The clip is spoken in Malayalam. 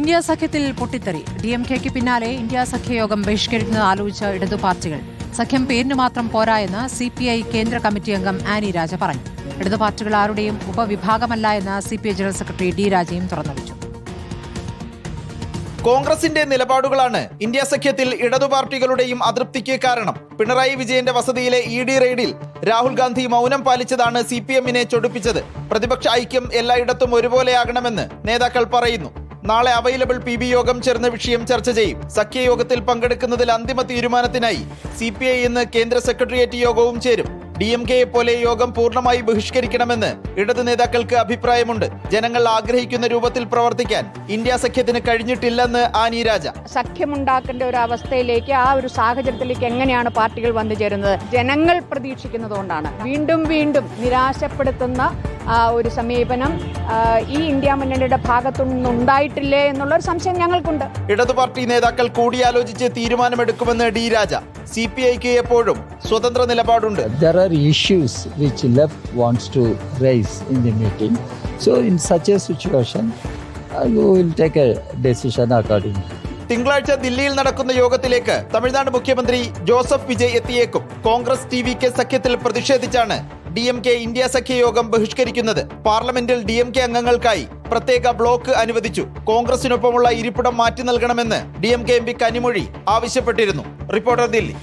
ഇന്ത്യ സഖ്യത്തിൽ പൊട്ടിത്തെറി. DMKയ്ക്ക് പിന്നാലെ ഇന്ത്യ സഖ്യയോഗം ബഹിഷ്കരിക്കുന്നത് ആലോചിച്ച ഇടതു പാർട്ടികൾ. സഖ്യം പേരിന് മാത്രം പോരായെന്ന് CPI കേന്ദ്ര കമ്മിറ്റി അംഗം ആനി രാജ പറഞ്ഞു. ഇടതു പാർട്ടികൾ ആരുടെയും ഉപവിഭാഗമല്ല എന്ന് CPI ജനറൽ സെക്രട്ടറി D രാജയും തുറന്നടിച്ചു. കോൺഗ്രസിന്റെ നിലപാടുകളാണ് ഇന്ത്യ സഖ്യത്തിൽ ഇടതു പാർട്ടികളുടെയും അതൃപ്തിക്ക് കാരണം. പിണറായി വിജയന്റെ വസതിയിലെ ED റെയ്ഡിൽ രാഹുൽ ഗാന്ധി മൗനം പാലിച്ചതാണ് CPM-നെ ചൊടിപ്പിച്ചത്. പ്രതിപക്ഷ ഐക്യം എല്ലായിടത്തും ഒരുപോലെയാകണമെന്ന് നേതാക്കൾ പറയുന്നു. നാളെ അവൈലബിൾ PB യോഗം ചേർന്ന വിഷയം ചർച്ച ചെയ്യും. സഖ്യയോഗത്തിൽ പങ്കെടുക്കുന്നതിൽ അന്തിമ തീരുമാനത്തിനായി CPI ഇന്ന് കേന്ദ്ര സെക്രട്ടേറിയറ്റ് യോഗവും ചേരും. DMKയെ പോലെ യോഗം പൂർണ്ണമായി ബഹിഷ്കരിക്കണമെന്ന് ഇടതു നേതാക്കൾക്ക് അഭിപ്രായമുണ്ട്. ജനങ്ങൾ ആഗ്രഹിക്കുന്ന രൂപത്തിൽ പ്രവർത്തിക്കാൻ ഇന്ത്യ സഖ്യത്തിന് കഴിഞ്ഞിട്ടില്ലെന്ന് ആനി രാജ. സഖ്യമുണ്ടാക്കേണ്ട ഒരു അവസ്ഥയിലേക്ക്, ആ ഒരു സാഹചര്യത്തിലേക്ക് എങ്ങനെയാണ് പാർട്ടികൾ വന്നു ചേരുന്നത്? ജനങ്ങൾ പ്രതീക്ഷിക്കുന്നതുകൊണ്ടാണ്. വീണ്ടും വീണ്ടും നിരാശപ്പെടുത്തുന്ന ഒരു സമീപനം ഈ ഇന്ത്യ മുന്നണിയുടെ ഭാഗത്തുനിന്നുണ്ടായിട്ടില്ലേ എന്നുള്ളൊരു സംശയം ഞങ്ങൾക്കുണ്ട്. ഇടതു പാർട്ടി നേതാക്കൾ കൂടിയാലോചിച്ച് തീരുമാനമെടുക്കുമെന്ന് D രാജ. CPIക്ക് എപ്പോഴും സ്വതന്ത്ര നിലപാടുണ്ട്. There are issues which left wants to raise in the meeting. So in such a situation, we will take a decision accordingly. തിങ്കളാഴ്ച ദില്ലിയിൽ നടക്കുന്ന യോഗത്തിലേക്ക് തമിഴ്നാട് മുഖ്യമന്ത്രി ജോസഫ് വിജയ് എത്തിയേക്കും. കോൺഗ്രസ് TVK സഖ്യത്തിൽ പ്രതിഷേധിച്ചാണ് DMK ഇന്ത്യ സഖ്യയോഗം ബഹിഷ്കരിക്കുന്നത്. പാർലമെന്റിൽ DMK അംഗങ്ങൾക്കായി പ്രത്യേക ബ്ലോക്ക് അനുവദിച്ചു. കോൺഗ്രസിനൊപ്പമുള്ള ഇരിപ്പിടം മാറ്റി നൽകണമെന്ന് DMK MP കനിമൊഴി ആവശ്യപ്പെട്ടിരുന്നു. റിപ്പോർട്ടർ ദില്ലി.